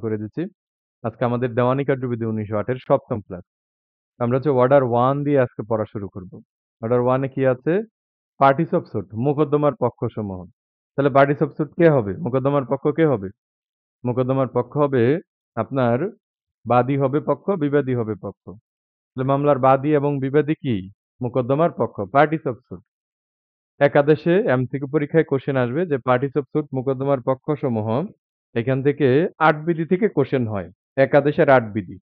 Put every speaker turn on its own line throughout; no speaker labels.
করে দিচ্ছি। আজকে আমাদের দেওয়ানি কার্যবিধি ১৯০৮ এর ৭ম ক্লাস। আমরা হচ্ছে অর্ডার 1 দিয়ে আজকে পড়া শুরু করব। অর্ডার 1 এ কি আছে? পার্টিস অফ স্যুট, মোকদ্দমার পক্ষসমূহ। তাহলে পার্টিস অফ স্যুট কে হবে? মোকদ্দমার পক্ষ কে হবে? মোকদ্দমার পক্ষ হবে আপনার বাদী হবে পক্ষ, বিবাদী হবে পক্ষ। তাহলে মামলার বাদী এবং বিবাদী কি? মোকদ্দমার পক্ষ, পার্টিস অফ স্যুট। একাদেশে এমসিকিউ পরীক্ষায় কোশ্চেন আসবে যে পার্টিস অফ স্যুট মোকদ্দমার পক্ষসমূহ, এখান থেকে ৮ বিধি থেকে কোশ্চেন হয়। একাদেশের ৮ বিধি।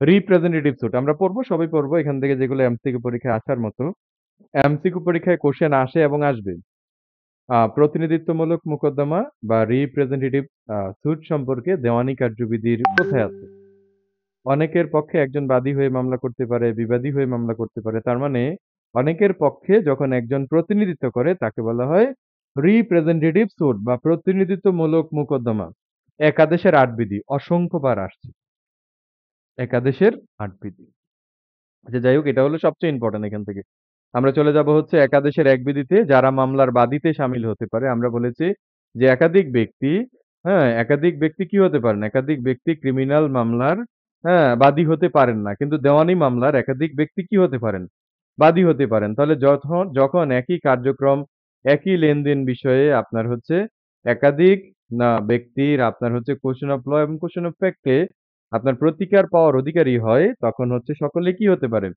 রিপ্রেজেন্টেটিভ স্যুট আমরা পড়বো, সবই পড়বো এখান থেকে যেগুলো এমসিকিউ পরীক্ষায় আসার মতো। এমসিকিউ পরীক্ষায় কোশ্চেন আসে এবং আসবে। প্রতিনিধিত্বমূলক মোকদ্দমা বা রিপ্রেজেন্টেটিভ স্যুট সম্পর্কে দেওয়ানি কার্যবিধির কোথায় আছে? অনেকের পক্ষে একজন বাদী হয়ে মামলা করতে পারে, বিবাদী হয়ে মামলা করতে পারে। তার মানে অনেকের পক্ষে যখন একজন প্রতিনিধিত্ব করে তাকে বলা হয় রিপ্রেজেন্টেটিভ স্যুট বা প্রতিনিধিত্বমূলক মোকদ্দমা। একাদেশের ৮ বিধি অসংখ্যবার আসছে। একাদেশের ৮ বিধি। আচ্ছা যাই হোক, এটা হলো সবচেয়ে ইম্পর্টেন্ট এখান থেকে। আমরা চলে যাব হচ্ছে একাদেশের ১ বিধিতে যারা মামলার বাদীতে শামিল হতে পারে। আমরা বলেছি যে একাধিক ব্যক্তি, হ্যাঁ? একাধিক ব্যক্তি কি হতে পারেন? একাধিক ব্যক্তি ক্রিমিনাল মামলার, হ্যাঁ, বাদী হতে পারেন না। কিন্তু দেওয়ানি মামলার একাধিক ব্যক্তি কি হতে পারেন? বাদী হতে পারেন। তাহলে যখন একই কার্যক্রম, একই লেনদেন বিষয়ে আপনার হচ্ছে একাধিক ব্যক্তির আপনার হচ্ছে কোয়েশ্চন অফ ল এবং কোয়েশ্চন অফ ফ্যাক্ট এ আপনার প্রতিকার পাওয়ার অধিকারী হয়, তখন হচ্ছে সকলে কি হতে পারে?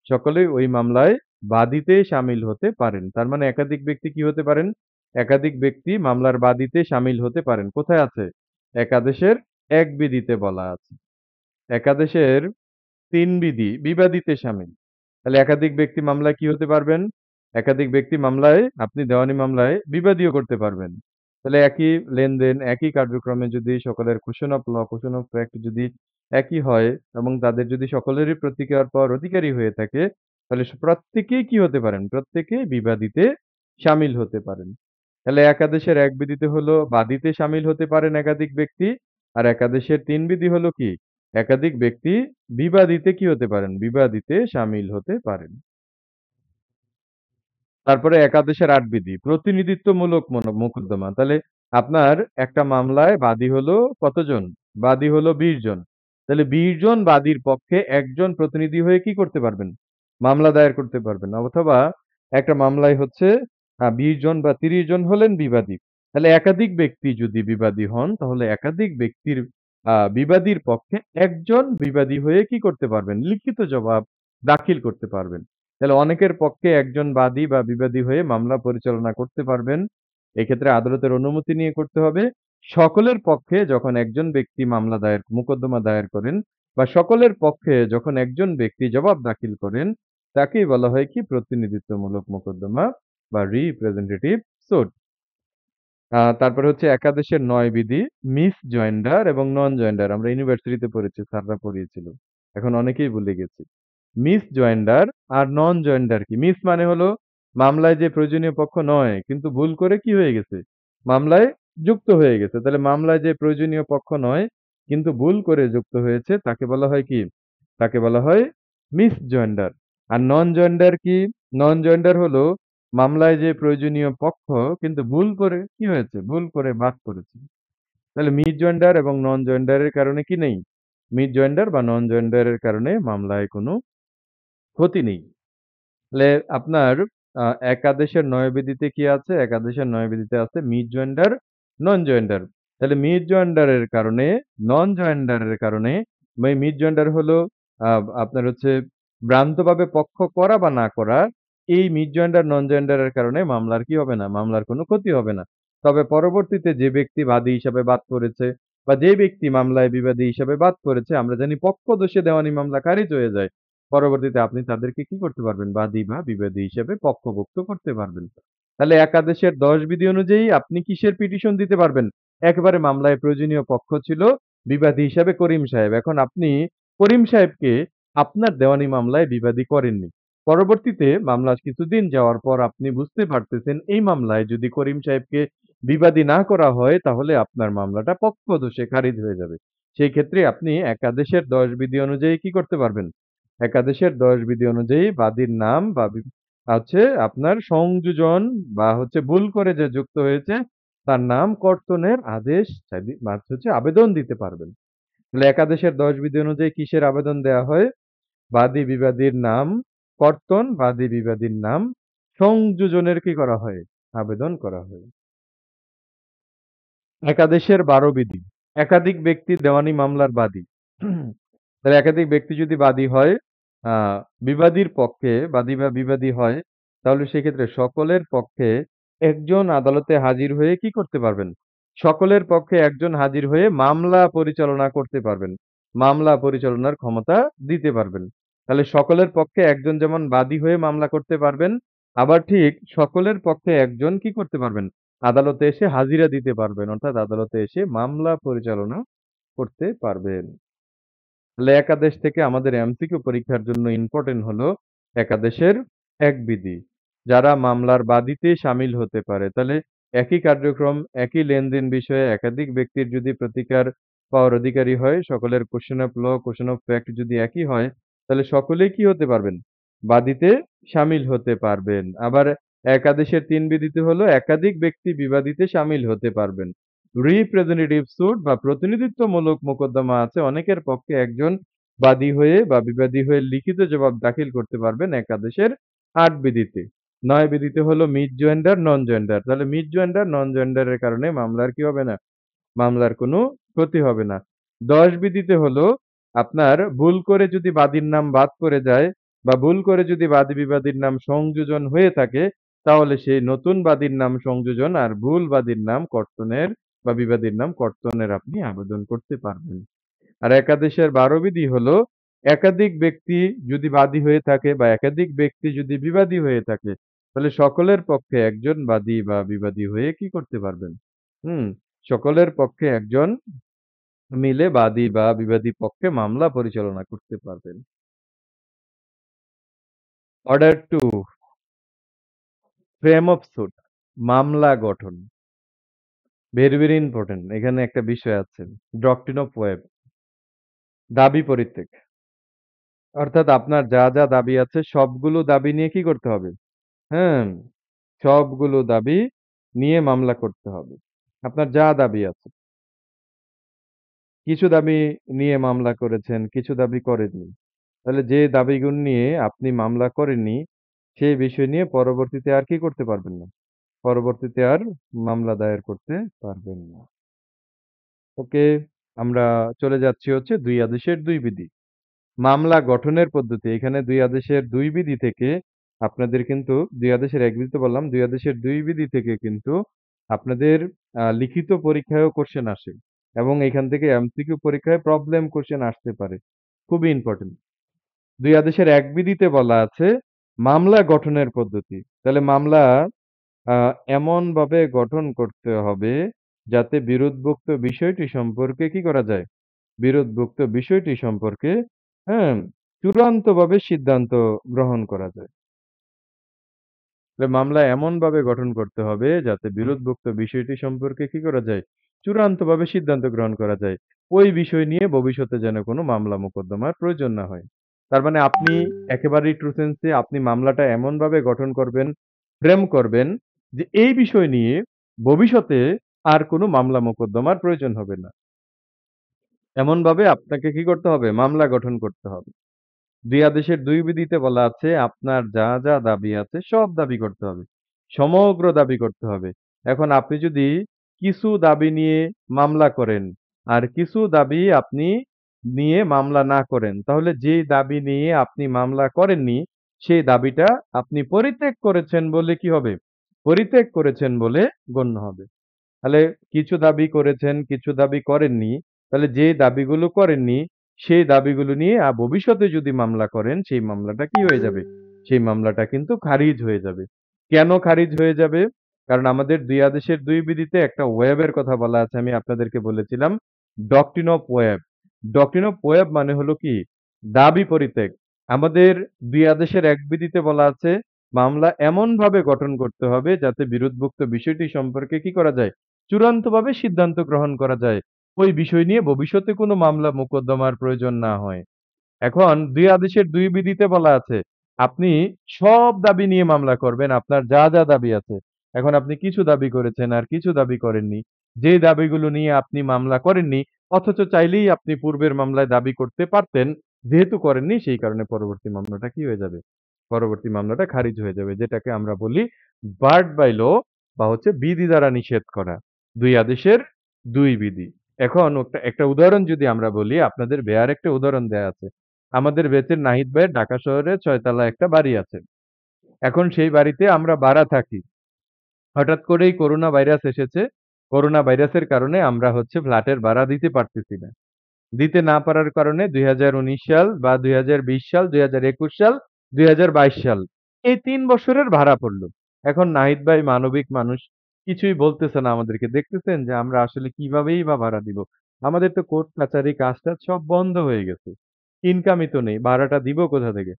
সকলেই ওই মামলায় বাদীতে শামিল হতে পারেন। তার মানে একাধিক ব্যক্তি কি হতে পারেন? একাধিক ব্যক্তি মামলার বাদীতে শামিল হতে পারেন। কোথায় আছে? একাদেশের ১ বিধিতে বলা আছে। একাদেশের ৩ বিধি বিবাদীতে শামিল। তাহলে একাধিক ব্যক্তি মামলায় কি হতে পারবেন? একাধিক ব্যক্তি মামলায় আপনি দেওয়ানি মামলায় বিবাদীও করতে পারবেন। তাহলে একই লেনদেন, একই কার্যক্রমে যদি সকলের question of law, question of fact যদি একই হয় এবং তাদের যদি সকলেরই প্রতিকার পাওয়ার অধিকারী হয়ে থাকে, তাহলে প্রত্যেকেই কি হতে পারেন? প্রত্যেকেই বিবাদীতে শামিল হতে পারেন। তাহলে একাদেশের ১ বিধিতে হলো বাদীতে শামিল হতে পারেন একাধিক ব্যক্তি। আর একাদেশের ৩ বিধি হলো কি? একাধিক ব্যক্তি বিবাদীতে কি হতে পারেন? বিবাদীতে শামিল হতে পারেন। তারপরে একাদেশের ৮ বিধি প্রতিনিধিত্বমূলক মোকদ্দমা। তাহলে আপনার একটা মামলায় বাদী হলো কতজন? বাদী হলো ২০ জন। তাহলে ২০ জন বাদীর পক্ষে একজন প্রতিনিধি হয়ে কি করতে পারবেন? মামলা দায়ের করতে পারবেন। অথবা একটা মামলায় হচ্ছে ২০ জন বা ৩০ জন হলেন বিবাদী। তাহলে একাধিক ব্যক্তি যদি বিবাদী হন, তাহলে একাধিক ব্যক্তির বিবাদীর পক্ষে একজন বিবাদী হয়ে কি করতে পারবেন? লিখিত জবাব দাখিল করতে পারবেন। তাহলে অনেকের পক্ষে একজন বাদী বা বিবাদী হয়ে মামলা পরিচালনা করতে পারবেন। এক্ষেত্রে আদালতের অনুমতি নিয়ে করতে হবে। সকলের পক্ষে যখন একজন ব্যক্তি মোকদ্দমা দায়ের করেন বা সকলের পক্ষে যখন একজন ব্যক্তি জবাব দাখিল করেন, তাকেই বলা হয় কি? প্রতিনিধিত্বমূলক মোকদ্দমা বা রিপ্রেজেন্টেটিভ স্যুট। তারপরে হচ্ছে একাদেশের ৯ বিধি মিসজয়েন্ডার এবং নন জয়েন্ডার। আমরা ইউনিভার্সিটিতে পড়েছি, স্যাররা পড়িয়েছিল। এখন অনেকেই ভুলে গেছি। মিসজয়েন্ডার আর নন জয়েন্ডার কি? মিস মানে হলো মামলায় যে প্রয়োজনীয় পক্ষ নয়, কিন্তু ভুল করে কি হয়ে গেছে? মামলায় যুক্ত হয়ে গেছে। তাহলে মামলায় যে প্রয়োজনীয় পক্ষ নয়, কিন্তু ভুল করে যুক্ত হয়েছে তাকে বলা হয় কি? তাকে বলা হয় মিসজয়েন্ডার। আর নন জয়েন্ডার কি? নন জয়েন্ডার হলো মামলায় যে প্রয়োজনীয় পক্ষ কিন্তু ভুল করে কি হয়েছে? ভুল করে বাদ পড়েছে। তাহলে মিসজয়েন্ডার এবং নন জয়েন্ডারের কারণে কি নেই? মিসজয়েন্ডার বা নন জয়েন্ডারের কারণে মামলায় কোনো ক্ষতি নেই। তাহলে আপনার আ একাদেশের ৯ বিধিতে কি আছে? একাদেশের ৯ বিধিতে আছে মিসজয়েন্ডার, নন জয়েন্ডার। তাহলে মিসজয়েন্ডারের কারণে, নন জয়েন্ডারের কারণে মিসজয়েন্ডার হলো আ আপনার হচ্ছে ভ্রান্তভাবে পক্ষ করা বা না করা। এই মিসজয়েন্ডার, নন জয়েন্ডারের কারণে মামলার কি হবে না? মামলার কোনো ক্ষতি হবে না। তবে পরবর্তীতে যে ব্যক্তি বাদী হিসাবে বাদ পড়েছে বা যে ব্যক্তি মামলায় বিবাদী হিসাবে বাদ পড়েছে, আমরা জানি পক্ষদোষে দেওয়ানি মামলা খারিজ হয়ে যায়। পরবর্তীতে আপনি তাদেরকে কি করতে পারবেন? বাদী বা বিবাদী হিসেবে পক্ষভুক্ত করতে পারবেন। তাহলে একাদেশের ১০ বিধি অনুযায়ী আপনি কিসের পিটিশন দিতে পারবেন? একেবারে মামলায় প্রয়োজনীয় পক্ষ ছিল বিবাদী হিসাবে করিম সাহেব। এখন আপনি করিম সাহেবকে আপনার দেওয়ানি মামলায় বিবাদী করেননি। পরবর্তীতে মামলা কিছুদিন যাওয়ার পর আপনি বুঝতে পারতেছেন এই মামলায় যদি করিম সাহেবকে বিবাদী না করা হয় তাহলে আপনার মামলাটা পক্ষদোষে খারিজ হয়ে যাবে। সেই ক্ষেত্রে আপনি একাদেশের ১০ বিধি অনুযায়ী কি করতে পারবেন? একাদেশের ১০ বিধি অনুযায়ী বাদীর নাম বা হচ্ছে আপনার সংযোজন বা হচ্ছে ভুল করে যে যুক্ত হয়েছে তার নাম কর্তনের আদেশ হচ্ছে আবেদন দিতে পারবেন। তাহলে একাদেশের ১০ বিধি অনুযায়ী কিসের আবেদন দেয়া হয়? বাদী বিবাদীর নাম কর্তন, বাদী বিবাদীর নাম সংযোজনের কি করা হয়? আবেদন করা হয়। একাদেশের ১২ বিধি। একাধিক ব্যক্তি দেওয়ানি মামলার বাদী। তাহলে একাধিক ব্যক্তি যদি বাদী হয়, আ বিবাদীর পক্ষে বাদী বা বিবাদী হয়, তাহলে সেক্ষেত্রে সকলের পক্ষে একজন আদালতে হাজির হয়ে কি করতে পারবেন? সকলের পক্ষে একজন হাজির হয়ে মামলা পরিচালনা করতে পারবেন। মামলা পরিচালনার ক্ষমতা দিতে পারবেন। তাহলে সকলের পক্ষে একজন যেমন বাদী হয়ে মামলা করতে পারবেন, আবার ঠিক সকলের পক্ষে একজন কি করতে পারবেন? আদালতে এসে হাজিরা দিতে পারবেন। অর্থাৎ আদালতে এসে মামলা পরিচালনা করতে পারবেন। তাহলে একাদেশ থেকে আমাদের এমসিকিউ পরীক্ষার জন্য ইম্পোর্টেন্ট হলো একাদেশের এক বিধি। যারা মামলার বাদীতে শামিল হতে পারে। তাহলে একই কার্যক্রম, একই লেনদেন বিষয়ে একাধিক ব্যক্তির যদি প্রতিকার পাওয়ার অধিকারী হয়, সকলের question of law, question of fact যদি একই হয়, তাহলে সকলেই কি হতে পারবেন? বাদীতে শামিল হতে পারবেন। আবার একাদেশের ৩ বিধিতে হলো একাধিক ব্যক্তি বিবাদীতে শামিল হতে পারবেন। রিপ্রেজেন্টেটিভ স্যুট বা প্রতিনিধিত্বমূলক মোকদ্দমা আছে অনেকের পক্ষে একজন বাদী হয়ে বা বিবাদী হয়ে লিখিত জবাব দাখিল করতে পারবেন একাদেশের ৮ বিধিতে। ৯ বিধিতে হলো মিড জয়েন্ডার, নন জয়েন্ডার। তাহলে মিড জয়েন্ডার, নন জয়েন্ডার এর কারণে মামলার কি হবে না? মামলার কোনো ক্ষতি হবে না। ১০ বিধিতে হলো আপনার ভুল করে যদি বাদীর নাম বাদ পড়ে যায় বা ভুল করে যদি বাদী-বিবাদীর নাম সংযোজন হয়ে থাকে, তাহলে সেই নতুন বাদীর নাম সংযোজন আর ভুল বাদীর নাম কর্তনের বা বিবাদীর নাম কর্তনের আপনি আবেদন করতে পারবেন। আর একাদেশের ১২ বিধি হলো একাধিক ব্যক্তি যদি বাদী হয়ে থাকে বা একাধিক ব্যক্তি যদি বিবাদী হয়ে থাকে, তাহলে সকলের পক্ষে একজন বাদী বা বিবাদী হয়ে কি করতে পারবেন? হুম, সকলের পক্ষে একজন মিলে বাদী বা বিবাদী পক্ষে মামলা পরিচালনা করতে পারবেন। অর্ডার 2 ফ্রেম অফ স্যুট মামলা গঠন। Very, very important. এখানে একটা বিষয় আছে। ডক্ট্রিন অফ ওয়েব দাবি পরিত্যাগ। অর্থাৎ আপনার যা দাবি আছে সবগুলো দাবি নিয়ে কি করতে হবে? হ্যাঁ, সবগুলো দাবি নিয়ে মামলা করতে হবে। আপনার যা দাবি আছে। কিছু দাবি নিয়ে মামলা করেছেন, কিছু দাবি করেননি। তাহলে যে দাবিগুলো নিয়ে আপনি মামলা করেননি, সেই বিষয় নিয়ে পরবর্তীতে আর কি করতে পারবেন না? পরবর্তীতে আর মামলা দায়ের করতে পারবেন না। ওকে, আমরা চলে যাচ্ছি হচ্ছে ২ আদেশের ২ বিধি। মামলা গঠনের পদ্ধতি। এখানে ২ আদেশের ২ বিধি থেকে আপনাদের কিন্তু ২ আদেশের ১ বিধি তো বললাম, ২ আদেশের ২ বিধি থেকে কিন্তু আপনাদের লিখিত পরীক্ষায়ও কোয়েশ্চেন আসে এবং এখান থেকে এমসিকিউ পরীক্ষায় প্রবলেম কোয়েশ্চেন আসতে পারে। খুবই ইম্পোর্টেন্ট। ২ আদেশের ১ বিধিতে বলা আছে মামলা গঠনের পদ্ধতি। তাহলে মামলা আ এমনভাবে গঠন করতে হবে যাতে বিরোধভুক্ত বিষয়টি সম্পর্কে কি করা যায়? বিরোধভুক্ত বিষয়টি সম্পর্কে হ্যাঁ, চূড়ান্তভাবে সিদ্ধান্ত গ্রহণ করা যায়। মামলা এমনভাবে গঠন করতে হবে যাতে বিরোধভুক্ত বিষয়টি সম্পর্কে কি করা যায়? চূড়ান্তভাবে সিদ্ধান্ত গ্রহণ করা যায়। ওই বিষয় নিয়ে ভবিষ্যতে যেন কোনো মামলা মোকদ্দমার প্রয়োজন না হয়। তার মানে আপনি একেবারেই ট্রু সেন্স এ আপনি মামলাটা এমনভাবে গঠন করবেন, ফ্রেম করবেন যে এই বিষয় নিয়ে ভবিষ্যতে আর কোনো মামলা মোকদ্দমার প্রয়োজন হবে না। এমনভাবে আপনাকে কি করতে হবে? মামলা গঠন করতে হবে। ২ আদেশের ২ বিধিতে বলা আছে আপনার যা দাবি আছে সব দাবি করতে হবে। সমগ্র দাবি করতে হবে। এখন আপনি যদি কিছু দাবি নিয়ে মামলা করেন, আর কিছু দাবি আপনি নিয়ে মামলা না করেন, তাহলে যেই দাবি নিয়ে আপনি মামলা করেননি, সেই দাবিটা আপনি পরিত্যাগ করেছেন বলে কি হবে? পরিত্যাগ করেছেন বলে গণ্য হবে। তাহলে কিছু দাবি করেছেন, কিছু দাবি করেননি। তাহলে যে দাবিগুলো করেননি, সেই দাবিগুলো নিয়ে ভবিষ্যতে যদি মামলা করেন, সেই মামলাটা কি হয়ে যাবে? সেই মামলাটা কিন্তু খারিজ হয়ে যাবে। কেন খারিজ হয়ে যাবে? কারণ আমাদের ২ আদেশের ২ বিধিতে একটা ওয়েব এর কথা বলা আছে। আমি আপনাদেরকে বলেছিলাম doctrine of web. Doctrine of web মানে হলো কি? দাবি পরিত্যাগ। আমাদের ২ আদেশের ১ বিধিতে বলা আছে মামলা এমনভাবে গঠন করতে হবে যাতে বিরোধভুক্ত বিষয়টি সম্পর্কে কি করা যায়? চূড়ান্তভাবে সিদ্ধান্ত গ্রহণ করা যায়। ওই বিষয় নিয়ে ভবিষ্যতে কোনো মামলা মোকদ্দমার প্রয়োজন না হয়। এখন ২ আদেশের ২ বিধিতে বলা আছে, আপনি সব দাবি নিয়ে মামলা করবেন। আপনার যা দাবি আছে। এখন আপনি কিছু দাবি করেছেন আর কিছু দাবি করেননি। যে দাবিগুলো নিয়ে আপনি মামলা করেননি, অথচ চাইলেই আপনি পূর্বের মামলায় দাবি করতে পারতেন। যেহেতু করেননি সেই কারণে পরবর্তী মামলাটা কি হয়ে যাবে? পরবর্তী মামলাটা খারিজ হয়ে যাবে। যেটাকে আমরা বলি বার্ড বাই ল বা হচ্ছে বিধি দ্বারা নিষেধ করা। ২ আদেশের ২ বিধি। এখন একটা উদাহরণ যদি আমরা বলি, আপনাদের বেয়ার একটা উদাহরণ দেয়া আছে। আমাদের বেচের নাহিদ ভাইয়ের ঢাকা শহরে ৬ তলা একটা বাড়ি আছে। এখন সেই বাড়িতে আমরা ভাড়া থাকি। হঠাৎ করেই করোনা ভাইরাস এসেছে। করোনা ভাইরাসের কারণে আমরা হচ্ছে ফ্ল্যাটের ভাড়া দিতে পারতেছি না। দিতে না পারার কারণে ২০১৯ সাল বা ২০২০ সাল, ২০২১ সাল, ২০২২ সাল এই ৩ বছরের ভাড়া পড়ল। এখন নাহিদ ভাই মানবিক মানুষ কিছুই বলতেছে না আমাদেরকে। দেখতেছেন যে আমরা আসলে কিভাবেই বা ভাড়া দিব। আমাদের তো কোর্ট কাচারি কাজ-টাজ সব বন্ধ হয়ে গেছে। ইনকামই তো নেই। ভাড়াটা দিব কোথা থেকে?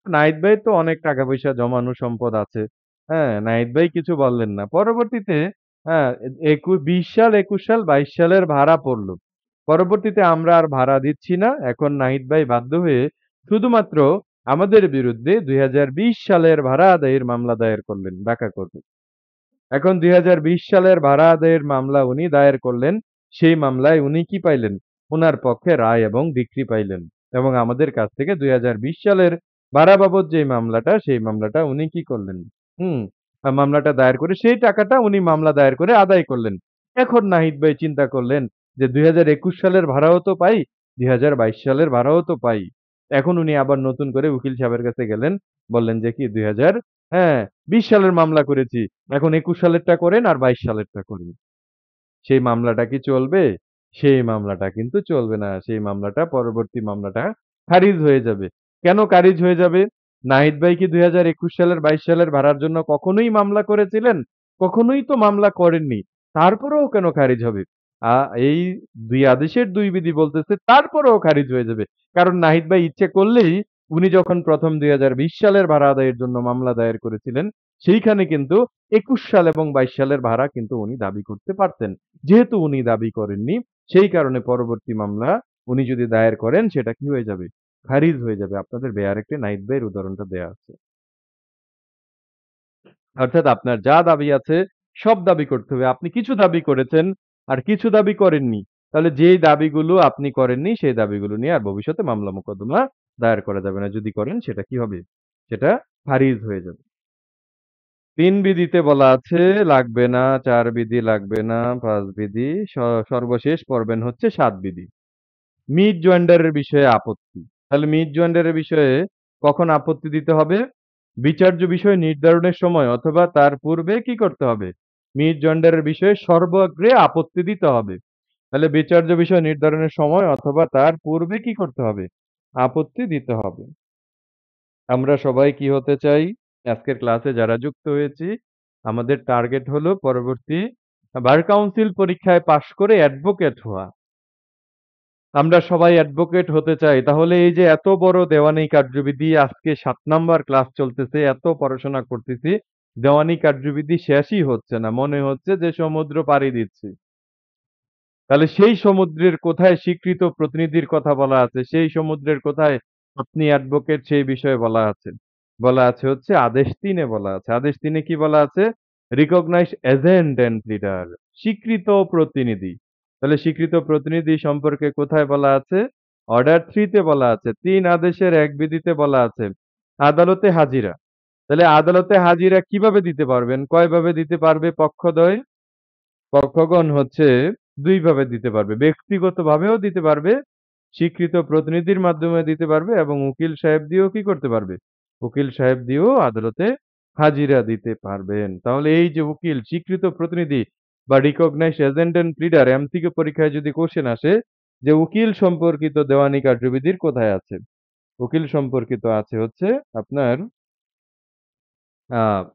নাহিদ ভাইয়ের তো অনেক টাকা পয়সা জমানো সম্পদ আছে। হ্যাঁ? নাহিদ ভাই কিছু বললেন না। পরবর্তীতে হ্যাঁ, ২০ সাল, ২১ সাল, ২২ সালের ভাড়া পড়ল। পরবর্তীতে আমরা আর ভাড়া দিচ্ছি না। এখন নাহিদ ভাই বাধ্য হয়ে শুধুমাত্র আমাদের বিরুদ্ধে ২০২০ সালের ভাড়া আদায়ের মামলা দায়ের করলেন ঢাকা কোর্টে। এখন ২০২০ সালের ভাড়া আদায়ের মামলা উনি দায়ের করলেন। সেই মামলায় উনি কি পাইলেন? উনার পক্ষে রায় এবং ডিক্রি পাইলেন। এবং আমাদের কাছ থেকে ২০২০ সালের ভাড়া বাবদ যেই মামলাটা, সেই মামলাটা উনি কি করলেন? হুম, মামলাটা দায়ের করে সেই টাকাটা উনি মামলা দায়ের করে আদায় করলেন। এখন নাহিদ ভাই চিন্তা করলেন যে ২০২১ সালের ভাড়াও তো পাই, ২০২২ সালের ভাড়াও তো পাই। এখন উনি আবার নতুন করে উকিল সাহেবের কাছে গেলেন। বললেন যে কি ২০২০ সালের মামলা করেছি। এখন ২১ সালেরটা করেন আর ২২ সালেরটা করেন। সেই মামলাটা কি চলবে? সেই মামলাটা কিন্তু চলবে না। সেই মামলাটা পরবর্তী মামলাটা খারিজ হয়ে যাবে। কেন খারিজ হয়ে যাবে? নাহিদ ভাই কি ২০২১ সালের ২২ সালের ভাড়ার জন্য কখনোই মামলা করেছিলেন? কখনোই তো মামলা করেননি। তারপরেও কেন খারিজ হবে? আ এই ২ আদেশের ২ বিধি বলতেছে তারপরেও খারিজ হয়ে যাবে। কারণ নাহিদ ভাই ইচ্ছে করলেই উনি যখন প্রথম ২০২০ সালের ভাড়া আদায়ের জন্য মামলা দায়ের করেছিলেন, সেইখানে কিন্তু ২১ সাল এবং ২২ সালের ভাড়া কিন্তু উনি দাবি করতে পারতেন। যেহেতু উনি দাবি করেননি, সেই কারণে পরবর্তী মামলা উনি যদি দায়ের করেন সেটা কি হয়ে যাবে? খারিজ হয়ে যাবে। আপনাদের বেয়ারেক্টে নাহিদ ভাইয়ের উদাহরণটা দেয়া আছে। অর্থাৎ আপনার যা দাবি আছে সব দাবি করতে হবে। আপনি কিছু দাবি করেছেন আর কিছু দাবি করেননি। তাহলে যেই দাবিগুলো আপনি করেননি সেই দাবিগুলো নিয়ে আর ভবিষ্যতে মামলা মোকদ্দমা দায়ের করা যাবে না। যদি করেন সেটা কি হবে? সেটা খারিজ হয়ে যাবে। ৩ বিধিতে বলা আছে লাগবে না, ৪ বিধি লাগবে না, ৫ বিধি সর্বশেষ পড়বেন হচ্ছে ৭ বিধি। মিট জয়েন্ডারের বিষয়ে আপত্তি। তাহলে মিট জয়েন্ডারের বিষয়ে কখন আপত্তি দিতে হবে? বিচার্য বিষয় নির্ধারণের সময় অথবা তার পূর্বে কি করতে হবে? মিট জয়েন্ডারের বিষয়ে সর্বাগ্রে আপত্তি দিতে হবে। তাহলে বিচার্য বিষয় নির্ধারণের সময় অথবা তার পূর্বে কি করতে হবে? আপত্তি দিতে হবে। আমরা সবাই কি হতে চাই? আজকের ক্লাসে যারা যুক্ত হয়েছি, আমাদের টার্গেট হলো পরবর্তী বার কাউন্সিল পরীক্ষায় পাশ করে অ্যাডভোকেট হওয়া। আমরা সবাই অ্যাডভোকেট হতে চাই। তাহলে এই যে এত বড় দেওয়ানি কার্যবিধি আজকে ৭ নাম্বার ক্লাস চলতেছে, এত পড়াশোনা করতেছি, দেওয়ানি কার্যবিধি শেষই হচ্ছে না। মনে হচ্ছে যে সমুদ্র পাড়ি দিচ্ছি। তাহলে সেই সমুদ্রের কোথায় স্বীকৃত প্রতিনিধির কথা বলা আছে? সেই সমুদ্রের কোথায় আপনি অ্যাডভোকেট সেই বিষয়ে বলা আছে? বলা আছে হচ্ছে আদেশ ৩ এ বলা আছে। আদেশ ৩ এ কি বলা আছে? রিকগনাইজড এজেন্ট অ্যান্ড প্লিডার স্বীকৃত প্রতিনিধি। তাহলে স্বীকৃত প্রতিনিধি সম্পর্কে কোথায় বলা আছে? অর্ডার ৩ তে বলা আছে। ৩ আদেশের ১ বিধিতে বলা আছে আদালতে হাজিরা। তাহলে আদালতে হাজিরা কিভাবে দিতে পারবেন? কয়ভাবে দিতে পারবে পক্ষদ্বয়? পক্ষগণ হচ্ছে ২ ভাবে দিতে পারবে। ব্যক্তিগতভাবেও দিতে পারবে, স্বীকৃত প্রতিনিধির মাধ্যমে দিতে পারবে এবং উকিল সাহেব দিয়েও কি করতে পারবে? উকিল সাহেব দিয়েও আদালতে হাজিরা দিতে পারবেন। তাহলে এই যে উকিল, স্বীকৃত প্রতিনিধি বা recognized agent and pleader MCQ পরীক্ষায় যদি কোয়েশ্চেন আসে যে উকিল সম্পর্কিত দেওয়ানি কার্যবিধির কোথায় আছে? উকিল সম্পর্কিত আছে হচ্ছে আপনার আ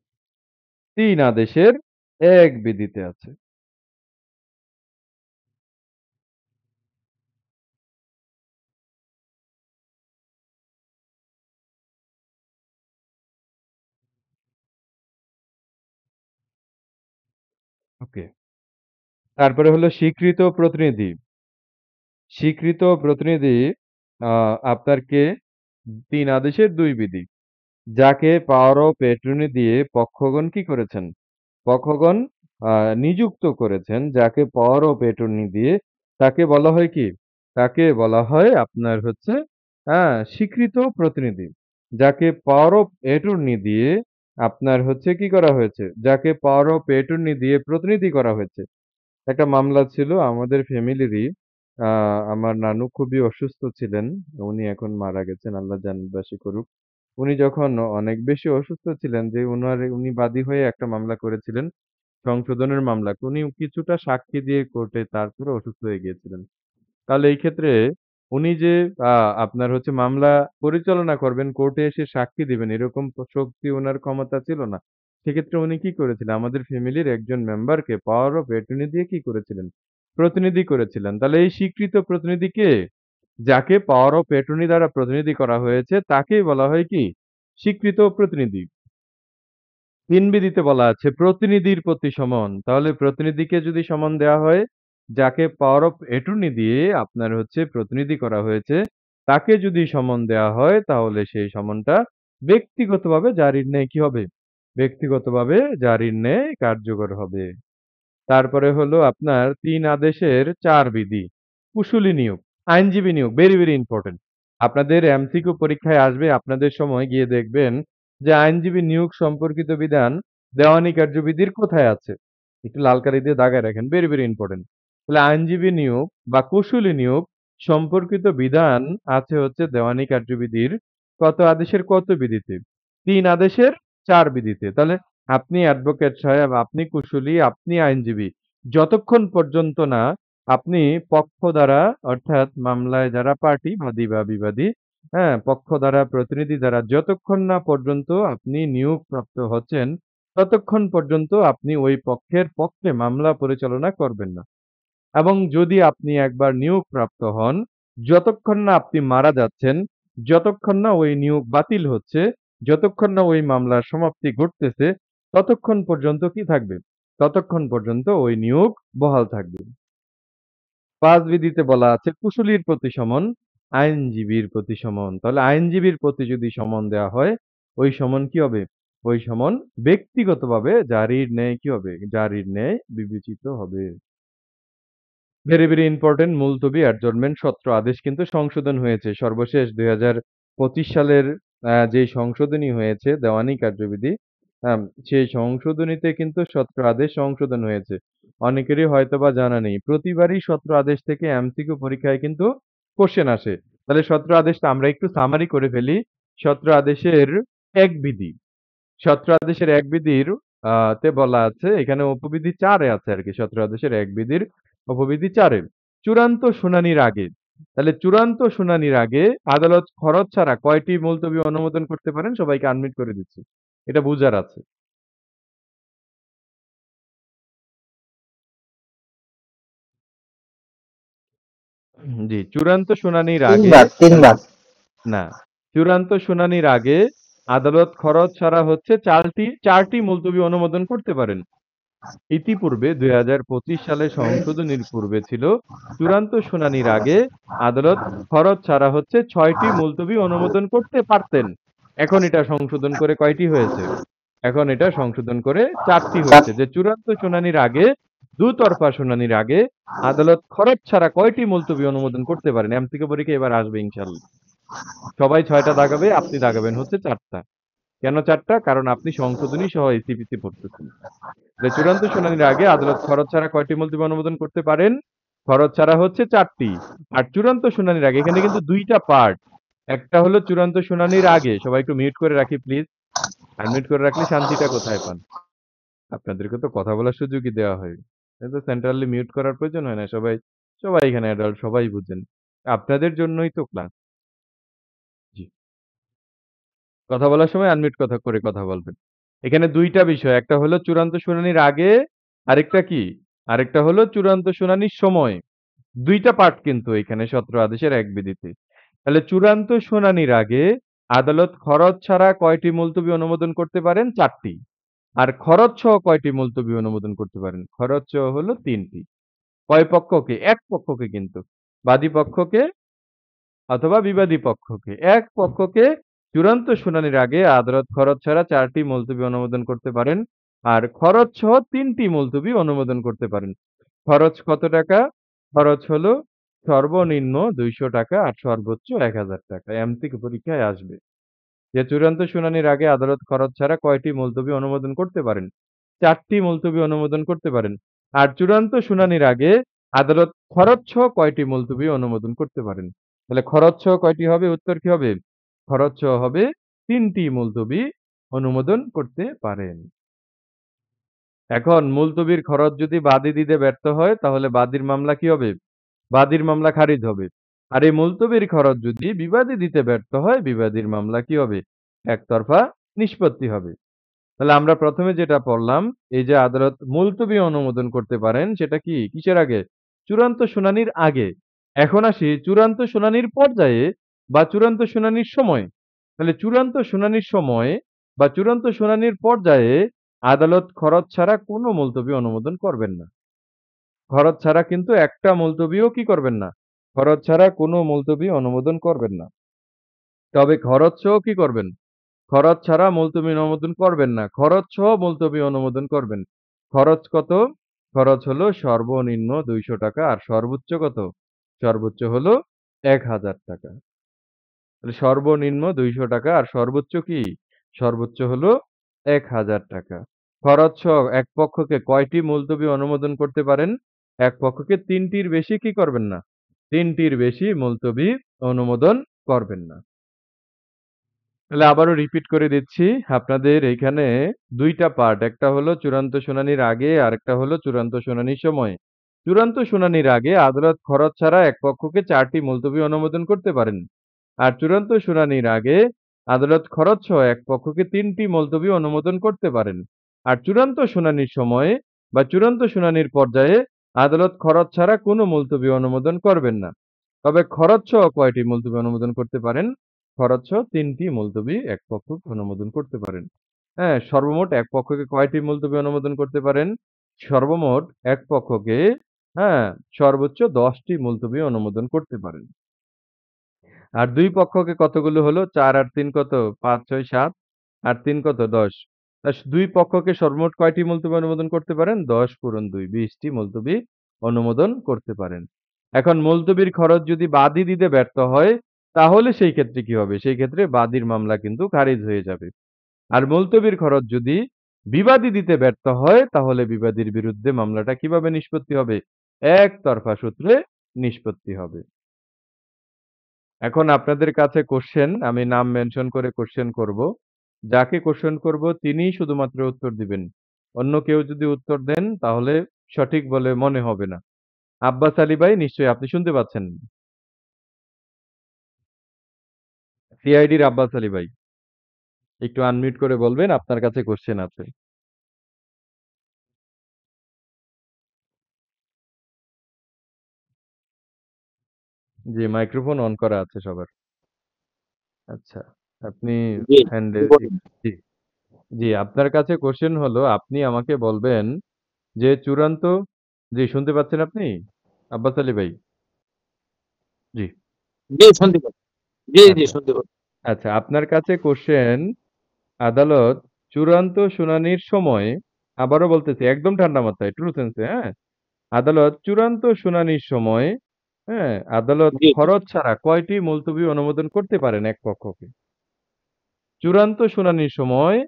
৩ আদেশের ১ বিধিতে আছে। ওকে। তারপরে হলো স্বীকৃত প্রতিনিধি। স্বীকৃত প্রতিনিধি আ আপনার কে? ৩ আদেশের ২ বিধি। যাকে পাওয়ার অফ অ্যাটর্নি দিয়ে পক্ষগণ কি করেছেন? পক্ষগণ আ নিযুক্ত করেছেন, যাকে পাওয়ার অফ অ্যাটর্নি দিয়ে তাকে বলা হয় কি? তাকে বলা হয় আপনার হচ্ছে স্বীকৃত প্রতিনিধি। যাকে পাওয়ার অফ অ্যাটর্নি দিয়ে আপনার হচ্ছে কি করা হয়েছে? যাকে পাওয়ার অফ অ্যাটর্নি দিয়ে প্রতিনিধি করা হয়েছে। একটা মামলা ছিল আমাদের ফ্যামিলিরই। আ আমার নানু খুবই অসুস্থ ছিলেন। উনি এখন মারা গেছেন। আল্লাহ জান্নাতবাসী করুক। উনি যখন অনেক বেশি অসুস্থ ছিলেন যে উনি বাদী হয়ে একটা মামলা করেছিলেন। সংশোধনের মামলা। উনি কিছুটা সাক্ষী দিয়ে কোর্টে তারপরে অসুস্থ হয়ে গিয়েছিলেন। তাহলে এই ক্ষেত্রে উনি যে আ আপনার হচ্ছে মামলা পরিচালনা করবেন, কোর্টে এসে সাক্ষী দিবেন এরকম শক্তি উনার ক্ষমতা ছিল না। সেক্ষেত্রে উনি কি করেছিলেন? আমাদের ফ্যামিলির একজন মেম্বারকে পাওয়ার অফ অ্যাটর্নি দিয়ে কি করেছিলেন? প্রতিনিধি করেছিলেন। তাহলে এই স্বীকৃত প্রতিনিধি কে? যাকে পাওয়ার অফ অ্যাটর্নি দ্বারা প্রতিনিধি করা হয়েছে তাকেই বলা হয় কি? স্বীকৃত প্রতিনিধি। ৩ বিধিতে বলা আছে প্রতিনিধির প্রতি সমন। তাহলে প্রতিনিধিকে যদি সমন দেওয়া হয়, যাকে পাওয়ার অফ অ্যাটর্নি দিয়ে আপনার হচ্ছে প্রতিনিধি করা হয়েছে, তাকে যদি সমন দেওয়া হয় তাহলে সেই সমনটা ব্যক্তিগতভাবে জারির ন্যায় কি হবে? ব্যক্তিগতভাবে জারির ন্যায় কার্যকর হবে। তারপরে হলো আপনার ৩ আদেশের ৪ বিধি। কুশলী নিয়োগ, আইনজীবী নিয়োগ ভেরি, ভেরি ইম্পোর্টেন্ট। আপনাদের এমসিকিউ পরীক্ষায় আসবে, আপনাদের সময় গিয়ে দেখবেন যে আইনজীবী নিয়োগ সম্পর্কিত বিধান দেওয়ানি কার্যবিধির কোথায় আছে? একটু লাল কালি দিয়ে দাগায় রাখেন। Very, very important. তাহলে আইনজীবী নিয়োগ বা কুশলী নিয়োগ সম্পর্কিত বিধান আছে হচ্ছে দেওয়ানি কার্যবিধির কত আদেশের কত বিধিতে? ৩ আদেশের ৪ বিধিতে। তাহলে আপনি অ্যাডভোকেট সাহেব, আপনি কুশলী, আপনি আইনজীবী। যতক্ষণ পর্যন্ত না আপনি পক্ষ দ্বারা অর্থাৎ মামলায় যারা পার্টি, বাদী বা বিবাদী, পক্ষ দ্বারা প্রতিনিধি দ্বারা যতক্ষণ না পর্যন্ত আপনি নিয়োগপ্রাপ্ত হচ্ছেন, ততক্ষণ পর্যন্ত আপনি ওই পক্ষের পক্ষে মামলা পরিচালনা করবেন না। এবং যদি আপনি একবার নিয়োগপ্রাপ্ত হন, যতক্ষণ না আপনি মারা যাচ্ছেন, যতক্ষণ না ওই নিয়োগ বাতিল হচ্ছে, যতক্ষণ না ওই মামলার সমাপ্তি ঘটতেছে, ততক্ষণ পর্যন্ত কি থাকবে? ততক্ষণ পর্যন্ত ওই নিয়োগ বহাল থাকবে। ৫ বিধিতে বলা আছে কুশলীর প্রতি সমন, আইনজীবীর প্রতি সমন। তাহলে আইনজীবীর প্রতি যদি সমন দেওয়া হয়, ওই সমন কি হবে? ওই সমন ব্যক্তিগতভাবে জারির ন্যায় কি হবে? জারির ন্যায় বিবেচিত হবে। ভেরি, ভেরি ইম্পোর্টেন্ট মুলতবি অ্যাডজর্নমেন্ট সত্র আদেশ কিন্তু সংশোধন হয়েছে। সর্বশেষ ২০২৫ সালের যেই সংশোধনী হয়েছে দেওয়ানি কার্যবিধি, আম সেই সংশোধনীতে কিন্তু সত্র আদেশ সংশোধন হয়েছে। অনেকেরই হয়তোবা জানা নেই। প্রতিবারই সত্র আদেশ থেকে এমসিকিউ পরীক্ষায় কিন্তু কোয়েশ্চেন আসে। তাহলে সত্র আদেশটা আমরা একটু সামারি করে ফেলি। সত্র আদেশের ১ বিধি। সত্র আদেশের ১ বিধির তে বলা আছে এখানে উপবিধি ৪ এ আছে আরকি। সত্র আদেশের ১ বিধির উপবিধি ৪ এ। চূড়ান্ত শুনানির আগে। তাহলে চূড়ান্ত শুনানির আগে আদালত খরচ ছাড়া কয়টি মুলতবি অনুমোদন করতে পারেন? সবাইকে আনমিউট করে দিচ্ছি। এটা বুঝার আছে। জি, চূড়ান্ত শুনানির আগে
তিনবার তিনবার
না, চূড়ান্ত শুনানির আগে আদালত খরচ ছাড়া হচ্ছে ৪টি মুলতবি অনুমোদন করতে পারেন। ইতিপূর্বে ২০২৫ সালে সংশোধনীর পূর্বে ছিল চূড়ান্ত শুনানির আগে আদালত খরচ ছাড়া হচ্ছে ৬টি মুলতবি অনুমোদন করতে পারতেন। এখন এটা সংশোধন করে কয়টি হয়েছে? এখন এটা সংশোধন করে ৪টি হয়েছে। যে চূড়ান্ত শুনানির আগে, দুতরফা শুনানির আগে আদালত খরচ ছাড়া কয়টি মুলতবি অনুমোদন করতে পারেন? এমসিকিউ পরীক্ষায় এবার আসবে ইনশাআল্লাহ। সবাই ৬ টা দাগাবে, আপনি দাগাবেন হচ্ছে ৪ টা। কেন ৪ টা? কারণ আপনি সংশোধনী সহ এসিপিসি পড়তেছেন। যে চূড়ান্ত শুনানির আগে আদালত খরচ ছাড়া কয়টি মুলতবি অনুমোদন করতে পারেন? খরচ ছাড়া হচ্ছে ৪টি। আর চূড়ান্ত শুনানির আগে এখানে কিন্তু ২ টা পার্ট। একটা হলো চূড়ান্ত শুনানির আগে। সবাই একটু মিউট করে রাখি প্লিজ। আনমিউট করে রাখলে শান্তিটা কোথায় পান? আপনাদেরকে তো কথা বলার সুযোগই দেওয়া হয়। এটা তো সেন্ট্রালি মিউট করার প্রয়োজন হয় না। সবাই এখানে অ্যাডাল্ট সবাই বুঝেন। আপনাদের জন্যই তো ক্লাস। জি। কথা বলার সময় আনমিউট করে কথা বলবেন। এখানে ২ টা বিষয়। একটা হলো চূড়ান্ত শুনানির আগে, আরেকটা কি? আরেকটা হলো চূড়ান্ত শুনানির সময়। ২ টা পার্ট কিন্তু এখানে সত্র আদেশের ১ বিধিতে। তাহলে চূড়ান্ত শুনানির আগে আদালত খরচ ছাড়া কয়টি মুলতবি অনুমোদন করতে পারেন? ৪ টি। আর খরচ সহ কয়টি মুলতবি অনুমোদন করতে পারেন? খরচ সহ হলো ৩ টি। কয় পক্ষকে? এক পক্ষকে কিন্তু। বাদী পক্ষকে অথবা বিবাদী পক্ষকে। এক পক্ষকে চূড়ান্ত শুনানির আগে আদালত খরচ ছাড়া ৪ টি মুলতবি অনুমোদন করতে পারেন। আর খরচ সহ ৩ টি মুলতবি অনুমোদন করতে পারেন। খরচ কত টাকা? খরচ হলো সর্বনিম্ন ২০০ টাকা আর সর্বোচ্চ ১,০০০ টাকা। এমসিকিউ পরীক্ষায় আসবে। যে চূড়ান্ত শুনানির আগে আদালত খরচ ছাড়া কয়টি মুলতবি অনুমোদন করতে পারেন? ৪ টি মুলতবি অনুমোদন করতে পারেন। আর চূড়ান্ত শুনানির আগে আদালত খরচসহ কয়টি মুলতবি অনুমোদন করতে পারেন? তাহলে খরচসহ কয়টি হবে? উত্তর কি হবে? খরচসহ হবে ৩ টি মুলতবি অনুমোদন করতে পারেন। এখন মুলতবির খরচ যদি বাদী দিতে ব্যর্থ হয় তাহলে বাদীর মামলা কি হবে? বাদীর মামলা খারিজ হবে। আর এই মুলতবির খরচ যদি বিবাদী দিতে ব্যর্থ হয়, বিবাদীর মামলা কি হবে? একতরফা নিষ্পত্তি হবে। তাহলে আমরা ১ম এ যেটা পড়লাম, এই যে আদালত মুলতবি অনুমোদন করতে পারেন সেটা কি? কিসের আগে? চূড়ান্ত শুনানির আগে। এখন আসি চূড়ান্ত শুনানির পর্যায়ে বা চূড়ান্ত শুনানির সময়। তাহলে চূড়ান্ত শুনানির সময় বা চূড়ান্ত শুনানির পর্যায়ে আদালত খরচ ছাড়া কোনো মুলতবি অনুমোদন করবেন না। খরচ ছাড়া কিন্তু একটা মুলতবিও কি করবেন না? খরচ ছাড়া কোনো মুলতবি অনুমোদন করবেন না। তবে খরচ সহ কি করবেন? খরচ ছাড়া মুলতবি অনুমোদন করবেন না। খরচ সহ মুলতবি অনুমোদন করবেন। খরচ কত? খরচ হলো সর্বনিম্ন ২০০ টাকা আর সর্বোচ্চ কত? সর্বোচ্চ হলো ১,০০০ টাকা। তাহলে সর্বনিম্ন ২০০ টাকা আর সর্বোচ্চ কি? সর্বোচ্চ হলো ১,০০০ টাকা। খরচ সহ এক পক্ষকে কয়টি মুলতবি অনুমোদন করতে পারেন? এক পক্ষকে ৩ টির বেশি কি করবেন না? ৩ টির বেশি মুলতবি অনুমোদন করবেন না। তাহলে আবারও রিপিট করে দিচ্ছি। আপনাদের এইখানে ২ টা পার্ট। একটা হলো চূড়ান্ত শুনানির আগে, আরেকটা হলো চূড়ান্ত শুনানির সময়। চূড়ান্ত শুনানির আগে আদালত খরচ ছাড়া এক পক্ষকে ৪ টি মুলতবি অনুমোদন করতে পারেন। আর চূড়ান্ত শুনানির আগে আদালত খরচসহ এক পক্ষকে ৩ টি মুলতবি অনুমোদন করতে পারেন। আর চূড়ান্ত শুনানির সময়ে বা চূড়ান্ত শুনানির পর্যায়ে আদালত খরচ ছাড়া কোনো মুলতবি অনুমোদন করবেন না। তবে খরচসহ কয়টি মুলতবি অনুমোদন করতে পারেন? খরচসহ ৩ টি মুলতবি এক পক্ষ অনুমোদন করতে পারেন। হ্যাঁ, সর্বমোট এক পক্ষকে কয়টি মুলতবি অনুমোদন করতে পারেন? সর্বমোট এক পক্ষকে হ্যাঁ, সর্বোচ্চ ১০ টি মুলতবি অনুমোদন করতে পারেন। আর ২ পক্ষকে কতগুলো হলো? ৪ আর ৩ কত? ৫, ৬, ৭ আর ৩ কত? ১০। ২ পক্ষকে সর্বমোট কয়টি মুলতবি অনুমোদন করতে পারেন? ১০ পূরণ ২, ২০ টি মুলতবি অনুমোদন করতে পারেন। এখন মুলতবির খরচ যদি বাদী দিতে ব্যর্থ হয়, তাহলে সেই ক্ষেত্রে কি হবে? সেই ক্ষেত্রে বাদীর মামলা কিন্তু খারিজ হয়ে যাবে। আর মুলতবির খরচ যদি বিবাদী দিতে ব্যর্থ হয়, তাহলে বিবাদীর বিরুদ্ধে মামলাটা কিভাবে নিষ্পত্তি হবে? একতরফা সূত্রে নিষ্পত্তি হবে। এখন আপনাদের কাছে কোয়েশ্চেন, আমি নাম মেনশন করে কোয়েশ্চেন করব। যাকে কোয়েশ্চেন করব তিনিই শুধুমাত্র উত্তর দিবেন। অন্য কেউ যদি উত্তর দেন তাহলে সঠিক বলে মনে হবে না। আব্বাস আলী ভাই নিশ্চয়ই আপনি শুনতে পাচ্ছেন? সিআইডির আব্বাস আলী ভাই। একটু আনমিউট করে বলবেন আপনার কাছে কোয়েশ্চেন আছে। জি, মাইক্রোফোন অন করা আছে সবার। আচ্ছা। আপনি
জি,
হ্যান্ডে
জি বলুন।
জি, জি আপনার কাছে কোয়েশ্চেন হলো আপনি আমাকে বলবেন যে চূড়ান্ত জি শুনতে পাচ্ছেন আপনি? আব্বাস আলী ভাই? জি,
জি, শুনতে পাচ্ছি। জি, জি,
আচ্ছা।
শুনতে পাচ্ছি।
আচ্ছা, আপনার কাছে কোশ্চেন আদালত চূড়ান্ত শুনানির সময় আবারও বলতেছি একদম ঠান্ডা মাথায় ট্রু সেন্সে হ্যাঁ? আদালত চূড়ান্ত শুনানির সময় হ্যাঁ, আদালত
জি, জি।
খরচ ছাড়া কয়টি মুলতবি অনুমোদন করতে পারেন এক পক্ষকে? চূড়ান্ত শুনানির সময়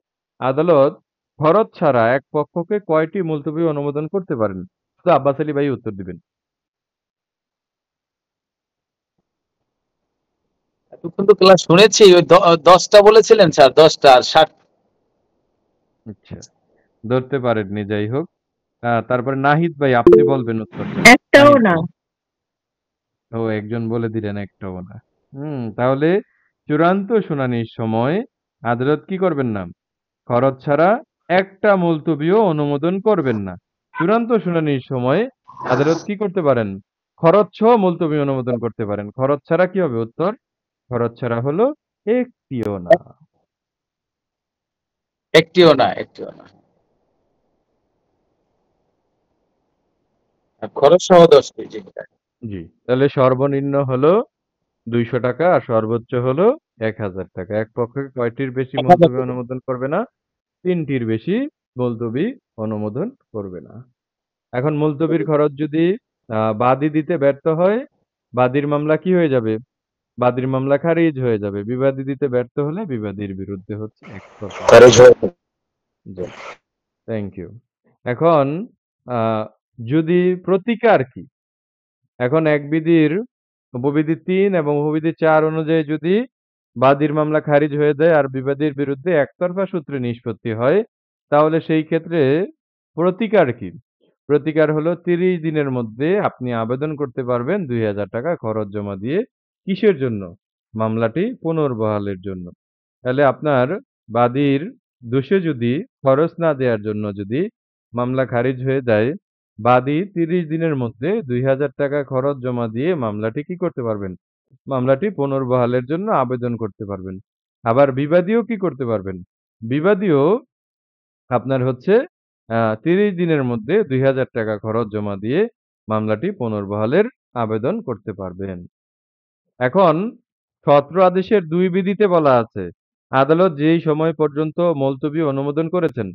আদালত খরচ ছাড়া এক পক্ষকে কয়টি মুলতবি অনুমোদন করতে পারেন? তো আব্বাস আলী ভাই উত্তর দিবেন।
এতক্ষণ তো ক্লাস শুনেছি। ওই ১০ টা বলেছিলেন স্যার, ১০ টা আর ৬০।
আচ্ছা, ধরতে পারেননি যাই হোক। তারপরে নাহিদ ভাই আপনি বলবেন উত্তরটা।
একটাও
নাহিদ
না।
ভাই। ও একজন বলে দিলেন একটাও না। তাহলে চূড়ান্ত শুনানির সময় আদালত কি করবেন না? খরচ ছাড়া একটা মুলতবিও অনুমোদন করবেন না। চূড়ান্ত শুনানির সময় আদালত কি করতে পারেন? খরচ সহ মুলতবি অনুমোদন করতে পারেন। খরচ ছাড়া কি হবে উত্তর? খরচ ছাড়া হলো একটিও না।
একটিও না, একটিও না। আর খরচ সহ ১০ টি। জি।
জি। তাহলে সর্বনিম্ন হলো ২০০ টাকা আর সর্বোচ্চ হলো ১,০০০ টাকা। এক পক্ষকে কয়টির বেশি
১,০০০
মুলতবি
টাকা।
অনুমোদন করবে না? ৩ টির বেশি মুলতবি অনুমোদন করবে না। এখন মুলতবির খরচ যদি বাদী দিতে ব্যর্থ হয়, বাদীর মামলা কি হয়ে যাবে? বাদীর মামলা খারিজ হয়ে যাবে। বিবাদী দিতে ব্যর্থ হলে বিবাদীর বিরুদ্ধে হচ্ছে একতরফা
খারিজ হয়ে
জি, থ্যাংক ইউ। এখন আ যদি প্রতিকার কি? এখন এক বিধির উপবিধি ৩ এবং উপবিধি ৪ অনুযায়ী যদি বাদীর মামলা খারিজ হয়ে যায় আর বিবাদীর বিরুদ্ধে একতরফা সূত্রে নিষ্পত্তি হয়, তাহলে সেই ক্ষেত্রে প্রতিকার কি? প্রতিকার হলো ৩০ দিনের মধ্যে আপনি আবেদন করতে পারবেন ৳২,০০০ খরচ জমা দিয়ে। কিসের জন্য? মামলাটি পুনর্বহালের জন্য। তাহলে আপনার বাদীর দোষে যদি খরচ না দেওয়ার জন্য যদি মামলা খারিজ হয়ে যায়, বাদী ৩০ দিনের মধ্যে ৳২,০০০ খরচ জমা দিয়ে মামলাটি কি করতে পারবেন? মামলাটি পুনর্বহালের জন্য আবেদন করতে পারবেন। আবার বিবাদীও কি করতে পারবেন? বিবাদীও আপনার হচ্ছে ৩০ দিনের মধ্যে ৳২,০০০ খরচ জমা দিয়ে মামলাটি পুনর্বহালের আবেদন করতে পারবেন। এখন সত্র আদেশের ২ বিধিতে বলা আছে, আদালত যেই সময় পর্যন্ত মুলতবি অনুমোদন করেছেন,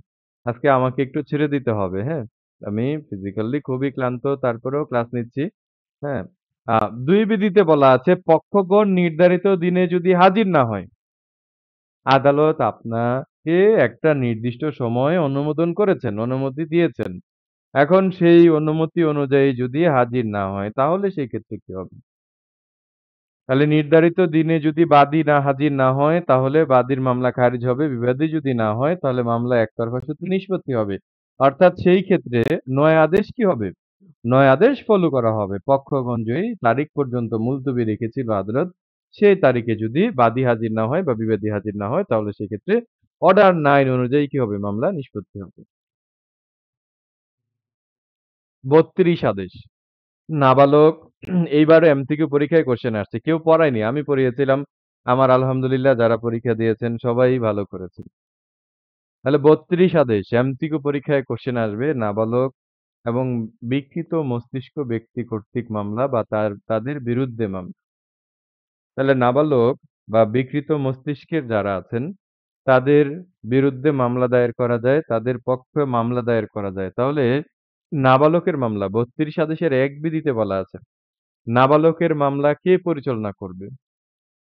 আজকে আমাকে একটু ছেড়ে দিতে হবে, হ্যাঁ? আমি ফিজিক্যালি খুবই ক্লান্ত, তারপরেও ক্লাস নিচ্ছি, হ্যাঁ? আ ২ বিধিতে বলা আছে, পক্ষগণ নির্ধারিত দিনে যদি হাজির না হয়, আদালত আপনাকে একটা নির্দিষ্ট সময় অনুমোদন করেছেন, অনুমতি দিয়েছেন। এখন সেই অনুমতি অনুযায়ী যদি হাজির না হয়, তাহলে সেই ক্ষেত্রে কি হবে? তাহলে নির্ধারিত দিনে যদি বাদী হাজির না হয়, তাহলে বাদীর মামলা খারিজ হবে। বিবাদী যদি না হয়, তাহলে মামলা একতরফা সূত্রে নিষ্পত্তি হবে। অর্থাৎ সেই ক্ষেত্রে ৯ আদেশ কি হবে? ৯ আদেশ ফলো করা হবে। পক্ষগণ যেই তারিখ পর্যন্ত মুলতবি রেখেছিল আদালত, সেই তারিখে যদি বাদী হাজির না হয় বা বিবাদী হাজির না হয়, তাহলে সেক্ষেত্রে অর্ডার ৯ অনুযায়ী কি হবে? মামলা নিষ্পত্তি হবে। ৩২ আদেশ। নাবালক এইবার এমসিকিউ পরীক্ষায় কোয়েশ্চেন আসছে। কেউ পড়ায়নি। আমি পড়িয়েছিলাম। আমার আলহামদুলিল্লাহ যারা পরীক্ষা দিয়েছেন সবাই ভালো করেছেন। তাহলে ৩২ আদেশ এমসিকিউ পরীক্ষায় কোয়েশ্চেন আসবে নাবালক এবং বিকৃত মস্তিষ্ক ব্যক্তি কর্তৃক মামলা বা তাদের বিরুদ্ধে মামলা। তাহলে নাবালক বা বিকৃত মস্তিষ্কের যারা আছেন তাদের বিরুদ্ধে মামলা দায়ের করা যায়, তাদের পক্ষে মামলা দায়ের করা যায়। তাহলে নাবালকের মামলা ৩২ আদেশের ১ বিধিতে বলা আছে। নাবালকের মামলা কে পরিচালনা করবে?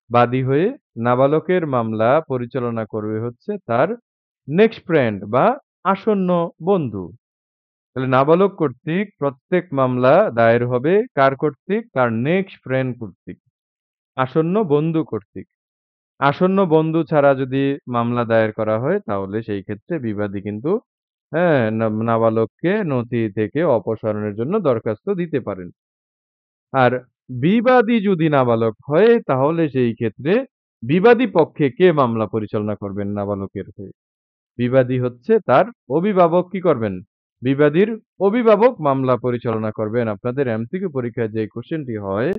বাদী হয়ে নাবালকের মামলা পরিচালনা করবে হচ্ছে তার নেক্সট ফ্রেন্ড বা আসন্ন বন্ধু। তাহলে নাবালক কর্তৃক প্রত্যেক মামলা দায়ের হবে কার কর্তৃক? তার নেক্সট ফ্রেন্ড কর্তৃক, আসন্ন বন্ধু কর্তৃক। আসন্ন বন্ধু ছাড়া যদি মামলা দায়ের করা হয় তাহলে সেই ক্ষেত্রে বিবাদী কিন্তু হ্যাঁ, নাবালককে নথি থেকে অপসারণের জন্য দরখাস্ত দিতে পারেন। আর বিবাদী যদি নাবালক হয় তাহলে সেই ক্ষেত্রে বিবাদী পক্ষে কে মামলা পরিচালনা করবেন নাবালকের হয়ে? বিবাদী হচ্ছে তার অভিভাবক কি করবেন? বিবাদীর অভিভাবক মামলা পরিচালনা করবেন। আপনাদের এমসিকিউ পরীক্ষায় যে কোশ্চেনটি হয়,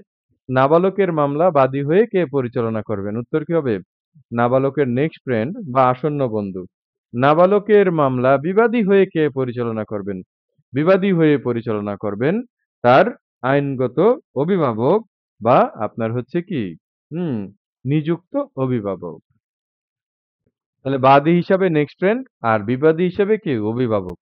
নাবালকের মামলা বাদী হয়ে কে পরিচালনা করবেন? উত্তর কি হবে? নাবালকের নেক্সট ফ্রেন্ড বা আসন্ন বন্ধু। নাবালকের মামলা বিবাদী হয়ে কে পরিচালনা করবেন? বিবাদী হয়ে পরিচালনা করবেন তার আইনগত অভিভাবক বা আপনার হচ্ছে কি হুম, নিযুক্ত অভিভাবক। তাহলে বাদী হিসাবে নেক্সট ফ্রেন্ড আর বিবাদী হিসাবে কি অভিভাবক।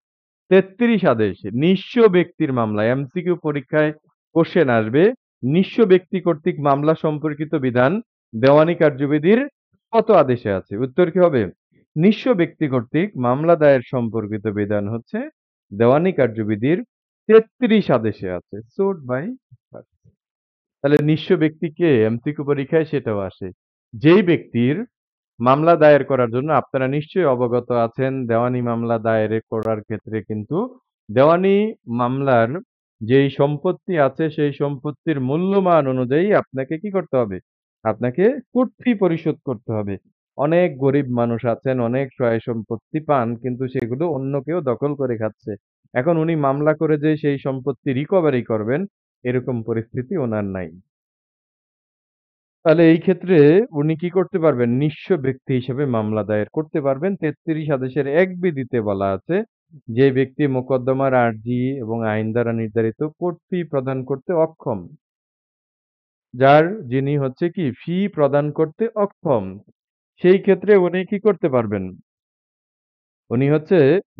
৩৩ আদেশ নিঃস্ব ব্যক্তির মামলা এমসিকিউ পরীক্ষায় কোশ্চেন আসবে। নিঃস্ব ব্যক্তি কর্তৃক মামলা সম্পর্কিত বিধান দেওয়ানি কার্যবিধির কত আদেশে আছে? উত্তর কি হবে? নিঃস্ব ব্যক্তি কর্তৃক মামলা দায়ের সম্পর্কিত বিধান হচ্ছে দেওয়ানি কার্যবিধির ৩৩ আদেশে আছে। সোট বাই তাহলে নিঃস্ব ব্যক্তি কে? এমসিকিউ পরীক্ষায় সেটাও আসে। যেই ব্যক্তির মামলা দায়ের করার জন্য আপনারা নিশ্চয়ই অবগত আছেন, দেওয়ানি মামলা দায়ের করার ক্ষেত্রে কিন্তু দেওয়ানি মামলার যেই সম্পত্তি আছে সেই সম্পত্তির মূল্যমান অনুযায়ী আপনাকে কি করতে হবে? আপনাকে কোর্ট ফি পরিশোধ করতে হবে। অনেক গরিব মানুষ আছেন, অনেক সয় সম্পত্তি পান কিন্তু সেগুলো অন্য কেউ দখল করে খাচ্ছে। এখন উনি মামলা করে যে সেই সম্পত্তি রিকভারি করবেন এরকম পরিস্থিতি উনার নাই। তাহলে এই ক্ষেত্রে উনি কি করতে পারবেন? নিঃস্ব ব্যক্তি হিসেবে মামলা দায়ের করতে পারবেন। ৩৩ আদেশের ১ বিধিতে বলা আছে, যে ব্যক্তি মোকদ্দমার আর্জি এবং আইন দ্বারা নির্ধারিত কোর্ট ফি প্রদান করতে অক্ষম, যিনি হচ্ছে কি ফি প্রদান করতে অক্ষম, সেই ক্ষেত্রে উনি কি করতে পারবেন? উনি হচ্ছে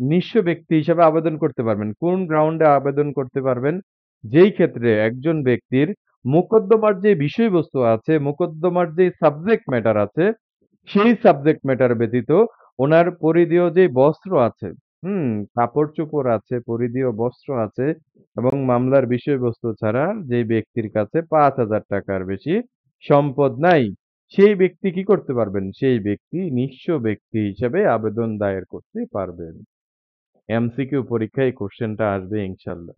নিঃস্ব ব্যক্তি হিসেবে আবেদন করতে পারবেন। কোন গ্রাউন্ডে আবেদন করতে পারবেন? যেই ক্ষেত্রে একজন ব্যক্তির মোকদ্দমার যে বিষয়বস্তু আছে, মোকদ্দমার যে সাবজেক্ট ম্যাটার আছে, সেই সাবজেক্ট ম্যাটার ব্যতীত ওনার পরিধেয় যে বস্ত্র আছে, হুম? কাপড়-চোপড় আছে, পরিধেয় বস্ত্র আছে এবং মামলার বিষয়বস্তু ছাড়া যেই ব্যক্তির কাছে ৳৫,০০০ র বেশি সম্পদ নাই, সেই ব্যক্তি কি করতে পারবেন? সেই ব্যক্তি নিঃস্ব ব্যক্তি হিসেবে আবেদন দায়ের করতে পারবেন। এমসিকিউ পরীক্ষায় এই কোয়েশ্চেনটা আসবে ইনশাআল্লাহ।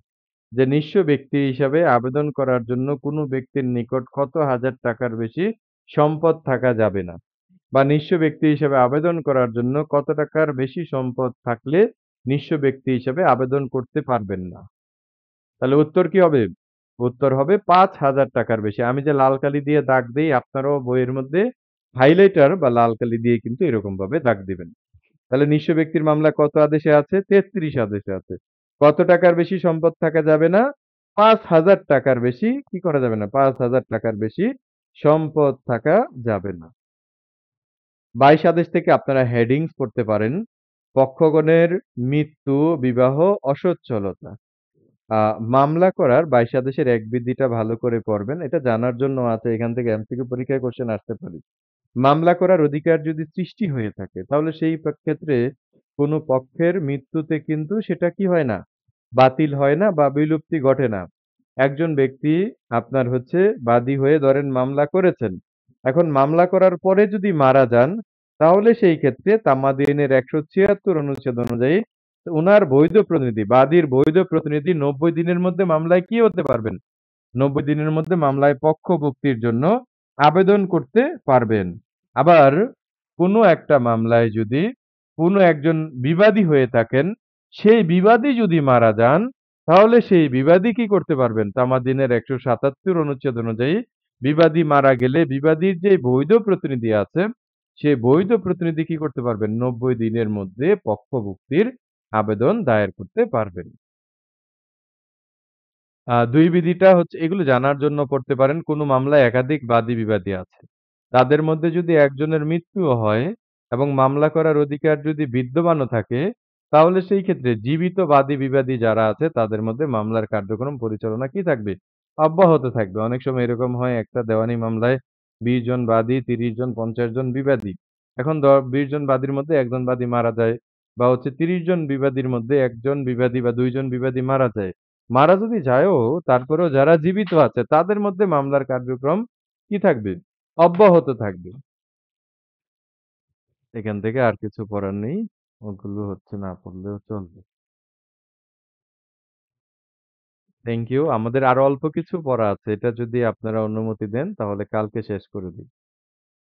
যে নিঃস্ব ব্যক্তি হিসাবে আবেদন করার জন্য কোনো ব্যক্তির নিকট কত হাজার টাকার বেশি সম্পদ থাকা যাবে না। বা নিঃস্ব ব্যক্তি হিসেবে আবেদন করার জন্য কত টাকার বেশি সম্পদ থাকলে নিঃস্ব ব্যক্তি হিসেবে আবেদন করতে পারবেন না। তাহলে উত্তর কি হবে? উত্তর হবে ৳৫,০০০ র বেশি। আমি যে লাল কালি দিয়ে দাগ দেই আপনারাও বইয়ের মধ্যে হাইলাইটার বা লাল কালি দিয়ে কিন্তু এরকমভাবে দাগ দিবেন। তাহলে নিঃস্ব ব্যক্তির মামলা কত আদেশে আছে? ৩৩ আদেশে আছে। কত টাকার বেশি সম্পদ থাকা যাবে না? ৳৫,০০০ র বেশি কি করা যাবে না? ৳৫,০০০ র বেশি সম্পদ থাকা যাবে না। ২২ আদেশ থেকে আপনারা হেডিংস পড়তে পারেন। পক্ষগণের মৃত্যু, বিবাহ, অসচ্ছলতা। আ মামলা করার ২২ আদেশের এক বিধিটা ভালো করে পড়বেন। এটা জানার জন্য আছে এখান থেকে এমসিকিউ পরীক্ষায় কোয়েশ্চেন আসতে পারে। মামলা করার অধিকার যদি সৃষ্টি হয়ে থাকে তাহলে সেই ক্ষেত্রে কোনো পক্ষের মৃত্যুতে কিন্তু সেটা কি হয় না? বাতিল হয় না বা বিলুপ্তি ঘটে না। একজন ব্যক্তি আপনার হচ্ছে বাদী হয়ে ধরেন মামলা করেছেন। এখন মামলা করার পরে যদি মারা যান, তাহলে সেই ক্ষেত্রে তামাদি আইনের ১৭৬ অনুচ্ছেদ অনুযায়ী উনার বৈধ প্রতিনিধি, বাদীর বৈধ প্রতিনিধি ৯০ দিনের মধ্যে মামলায় কি হতে পারবেন? ৯০ দিনের মধ্যে মামলায় পক্ষভুক্তির জন্য আবেদন করতে পারবেন। আবার কোনো একটা মামলায় যদি কোনো একজন বিবাদী হয়ে থাকেন, সেই বিবাদী যদি মারা যান, তাহলে সেই বিবাদী কি করতে পারবেন? তামাদিনের ১৭৭ অনুচ্ছেদ অনুযায়ী বিবাদী মারা গেলে বিবাদীর যে বৈধ প্রতিনিধি আছে, সেই বৈধ প্রতিনিধি কি করতে পারবেন? ৯০ দিনের মধ্যে পক্ষভুক্তির আবেদন দায়ের করতে পারবেন। ২ বিধিটা হচ্ছে এগুলো জানার জন্য পড়তে পারেন। কোনো মামলায় একাধিক বাদী-বিবাদী আছে। তাদের মধ্যে যদি একজনের মৃত্যুও হয় এবং মামলা করার অধিকার যদি বিদ্যমানও থাকে, তাহলে সেই ক্ষেত্রে জীবিত বাদী-বিবাদী যারা আছে তাদের মধ্যে মামলার কার্যক্রম পরিচালনা কি থাকবে? অব্যাহত থাকবে। অনেক সময় এরকম হয় একটা দেওয়ানি মামলায় ২০ জন বাদী, ৩০ জন, ৫০ জন বিবাদী। এখন ২০ জন বাদীর মধ্যে একজন বাদী মারা যায় বা হচ্ছে ৩০ জন বিবাদীর মধ্যে ১ জন বিবাদী বা ২ জন বিবাদী মারা যায়। মারা যদি যায়ও তারপরেও যারা জীবিত আছে তাদের মধ্যে মামলার কার্যক্রম কি থাকবে? অব্যাহত থাকবে। এখান থেকে আর কিছু পড়ার নেই। ওগুলো হচ্ছে না পড়লেও চলবে। Thank you. আমাদের আরো অল্প কিছু পড়া আছে। এটা যদি আপনারা অনুমতি দেন তাহলে কালকে শেষ করে দিই।